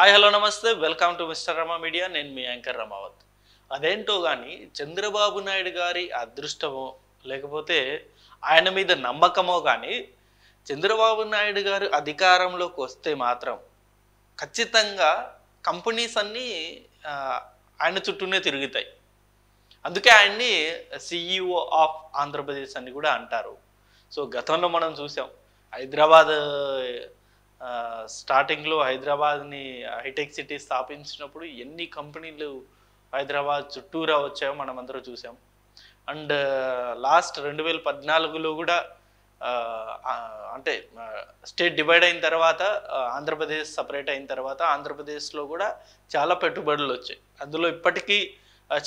Hi hello నమస్తే welcome to mister Rama media. నేను మీ anchor Ramavath. అదేంటో కానీ చంద్రబాబు నాయుడు గారి అదృష్టమో లేకపోతే ఆయన మీద నమ్మకమో కానీ చంద్రబాబు నాయుడు గారు అధికారంలోకి వస్తే మాత్రం ఖచ్చితంగా కంపెనీస్ అన్నీ ఆయన చుట్టూనే తిరుగుతాయి. అందుకే ఆయన్ని సిఈఓ ఆఫ్ ఆంధ్రప్రదేశ్ అని కూడా అంటారు. సో గతంలో మనం చూసాం హైదరాబాద్ స్టార్టింగ్లో హైదరాబాద్ని హైటెక్ సిటీ స్థాపించినప్పుడు ఎన్ని కంపెనీలు హైదరాబాద్ చుట్టూరా వచ్చాయో మనం అందరూ చూసాం. అండ్ లాస్ట్ 2014లో కూడా అంటే స్టేట్ డివైడ్ అయిన తర్వాత ఆంధ్రప్రదేశ్ సపరేట్ అయిన తర్వాత ఆంధ్రప్రదేశ్లో కూడా చాలా పెట్టుబడులు వచ్చాయి. అందులో ఇప్పటికీ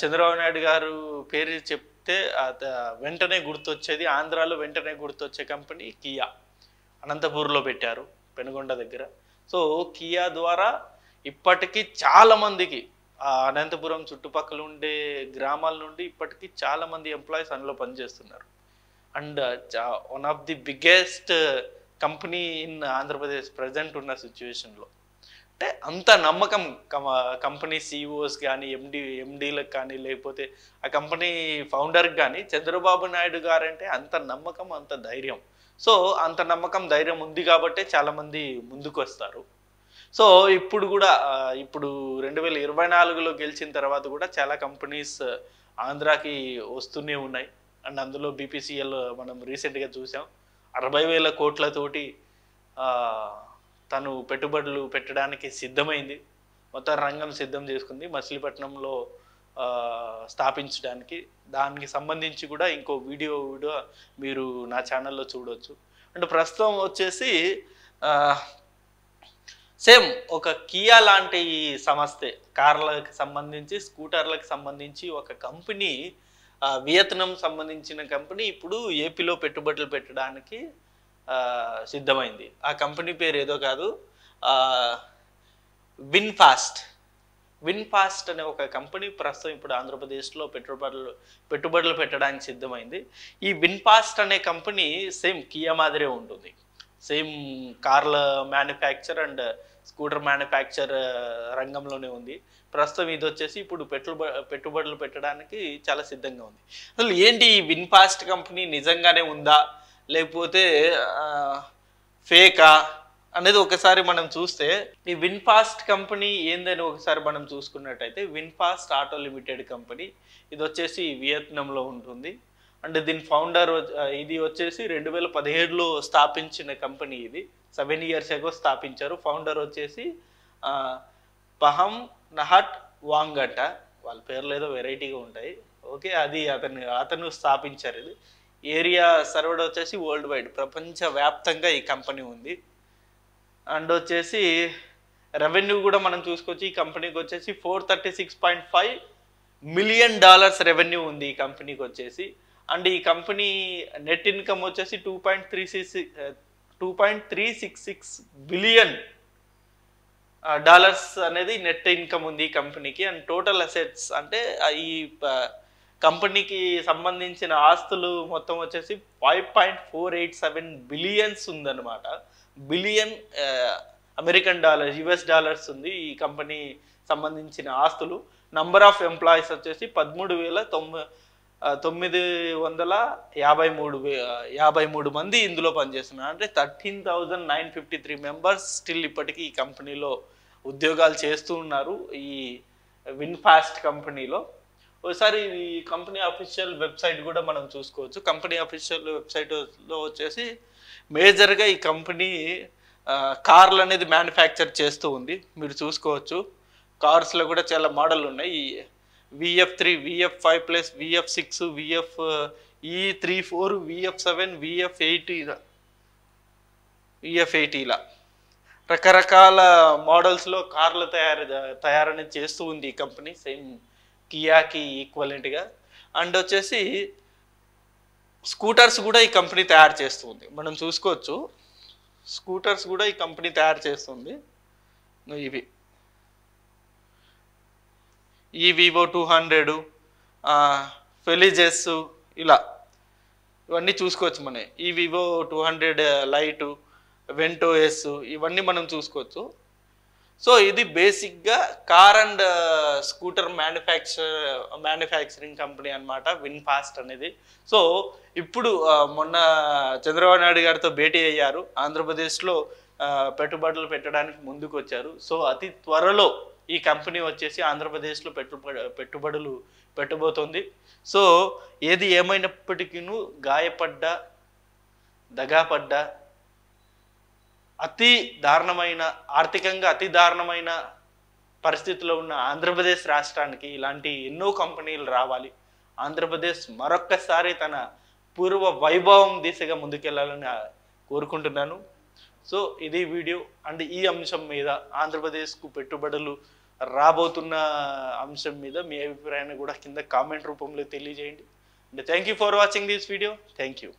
చంద్రబాబు నాయుడు గారు పేరు చెప్తే వెంటనే గుర్తొచ్చేది, ఆంధ్రాలో వెంటనే గుర్తొచ్చే కంపెనీ కియా. అనంతపూర్లో పెట్టారు, పెనుగొండ దగ్గర. సో కియా ద్వారా ఇప్పటికీ చాలామందికి అనంతపురం చుట్టుపక్కల ఉండే గ్రామాల నుండి ఇప్పటికీ చాలామంది ఎంప్లాయీస్ అందులో పనిచేస్తున్నారు. And one of the biggest company in Andhra Pradesh present ఉన్న సిచ్యువేషన్లో అంటే అంత నమ్మకం కంపెనీ సిఇఓస్ కానీ ఎండీలకు కానీ లేకపోతే ఆ కంపెనీ ఫౌండర్కి కానీ చంద్రబాబు నాయుడు గారంటే అంత నమ్మకం, అంత ధైర్యం. సో అంత నమ్మకం ధైర్యం ఉంది కాబట్టే చాలామంది ముందుకు వస్తారు. సో ఇప్పుడు కూడా ఇప్పుడు 2024లో గెలిచిన తర్వాత కూడా చాలా కంపెనీస్ ఆంధ్రాకి వస్తూనే ఉన్నాయి. అండ్ అందులో బీపీసీఎల్ మనం రీసెంట్గా చూసాం 60,000 కోట్లతోటి తను పెట్టుబడులు పెట్టడానికి సిద్ధమైంది. మొత్తం రంగం సిద్ధం చేసుకుంది మచిలీపట్నంలో స్థాపించడానికి. దానికి సంబంధించి కూడా ఇంకో వీడియో మీరు నా ఛానల్లో చూడవచ్చు. అండ్ ప్రస్తుతం వచ్చేసి సేమ్ ఒక కియా లాంటి సంస్థే, కార్లకు సంబంధించి స్కూటర్లకు సంబంధించి ఒక కంపెనీ, వియత్నాం సంబంధించిన కంపెనీ ఇప్పుడు ఏపీలో పెట్టుబడులు పెట్టడానికి సిద్ధమైంది. ఆ కంపెనీ పేరు ఏదో కాదు, విన్ఫాస్ట్ అనే ఒక కంపెనీ ప్రస్తుతం ఇప్పుడు ఆంధ్రప్రదేశ్లో పెట్టుబడులు పెట్టడానికి సిద్ధమైంది. ఈ విన్ఫాస్ట్ అనే కంపెనీ సేమ్ కియా మాదిరే ఉంటుంది. సేమ్ కార్ల మ్యానుఫ్యాక్చర్ అండ్ స్కూటర్ మ్యానుఫ్యాక్చర్ రంగంలోనే ఉంది. ప్రస్తుతం ఇది వచ్చేసి ఇప్పుడు పెట్టుబడులు పెట్టడానికి చాలా సిద్ధంగా ఉంది. అసలు ఏంటి ఈ విన్ఫాస్ట్ కంపెనీ నిజంగానే ఉందా లేకపోతే ఫేకా అనేది ఒకసారి మనం చూస్తే, ఈ విన్ఫాస్ట్ కంపెనీ ఏందని ఒకసారి మనం చూసుకున్నట్టయితే విన్ఫాస్ట్ ఆటో లిమిటెడ్ కంపెనీ ఇది వచ్చేసి వియత్నాంలో ఉంటుంది. అండ్ దీని ఫౌండర్ ఇది వచ్చేసి 2017లో స్థాపించిన కంపెనీ. ఇది 7 years ago స్థాపించారు. ఫౌండర్ వచ్చేసి పహం నహట్ వాంగట, వాళ్ళ పేర్లు ఏదో వెరైటీగా ఉంటాయి. ఓకే, అది అతను స్థాపించారు. ఇది ఏరియా సర్వర్డ్ వచ్చేసి వరల్డ్ వైడ్, ప్రపంచవ్యాప్తంగా ఈ కంపెనీ ఉంది. అండ్ వచ్చేసి రెవెన్యూ కూడా మనం చూసుకోవచ్చు. ఈ కంపెనీకి వచ్చేసి $436.5 million రెవెన్యూ ఉంది ఈ కంపెనీకి వచ్చేసి. అండ్ ఈ కంపెనీ నెట్ ఇన్కమ్ వచ్చేసి $2.366 billion అనేది నెట్ ఇన్కమ్ ఉంది ఈ కంపెనీకి. అండ్ టోటల్ అసెట్స్ అంటే ఈ కంపెనీకి సంబంధించిన ఆస్తులు మొత్తం వచ్చేసి $5.487 billion ఉందన్నమాట. Billion American dollars, US dollars ఉంది ఈ కంపెనీ సంబంధించిన ఆస్తులు. నంబర్ ఆఫ్ ఎంప్లాయీస్ వచ్చేసి 13,953 మంది ఇందులో పనిచేస్తున్నారు. అంటే 13,953 మెంబర్స్ స్టిల్ ఇప్పటికీ ఈ కంపెనీలో ఉద్యోగాలు చేస్తూ ఉన్నారు ఈ విన్ఫాస్ట్ కంపెనీలో. ఒకసారి ఈ కంపెనీ అఫీషియల్ వెబ్సైట్ కూడా మనం చూసుకోవచ్చు. కంపెనీ అఫీషియల్ వెబ్సైట్లో వచ్చేసి మేజర్గా ఈ కంపెనీ కార్లు అనేది మ్యానుఫ్యాక్చర్ చేస్తూ ఉంది. మీరు చూసుకోవచ్చు కార్స్లో కూడా చాలా మోడల్ ఉన్నాయి. VF3, VF5+, VF6, VF-E34, VF7, VF80 ఇలా రకరకాల మోడల్స్లో కార్లు తయారని చేస్తూ ఉంది ఈ కంపెనీ, సేమ్ కియాకి ఈక్వలెంట్గా. అండ్ వచ్చేసి స్కూటర్స్ కూడా ఈ కంపెనీ తయారు చేస్తుంది. మనం చూసుకోవచ్చు స్కూటర్స్ కూడా ఈ కంపెనీ తయారు చేస్తుంది. ఇవి ఈ వివో 200, ఫెలిజెస్ ఇలా ఇవన్నీ చూసుకోవచ్చు మనం. ఈ వివో 200 లైట్, వెంటో ఎస్ ఇవన్నీ మనం చూసుకోవచ్చు. సో ఇది బేసిక్గా car and scooter manufacturing company అన్నమాట విన్ఫాస్ట్ అనేది. సో ఇప్పుడు మొన్న చంద్రబాబు నాయుడు గారితో భేటీ అయ్యారు, ఆంధ్రప్రదేశ్లో పెట్టుబడులు పెట్టడానికి ముందుకు వచ్చారు. సో అతి త్వరలో ఈ కంపెనీ వచ్చేసి ఆంధ్రప్రదేశ్లో పెట్టుబడులు పెట్టబోతోంది. సో ఏది ఏమైనప్పటికీ గాయపడ్డా, దగాపడ్డా, అతి దారుణమైన ఆర్థికంగా అతి దారుణమైన పరిస్థితిలో ఉన్న ఆంధ్రప్రదేశ్ రాష్ట్రానికి ఇలాంటి ఎన్నో కంపెనీలు రావాలి. ఆంధ్రప్రదేశ్ మరొక్కసారి తన పూర్వ వైభవం దిశగా ముందుకెళ్లాలని కోరుకుంటున్నాను. సో ఇది వీడియో అండ్ ఈ అంశం మీద, ఆంధ్రప్రదేశ్కు పెట్టుబడులు రాబోతున్న అంశం మీద మీ అభిప్రాయాన్ని కూడా కింద కామెంట్ రూపంలో తెలియజేయండి. And thank you for watching this video. Thank you.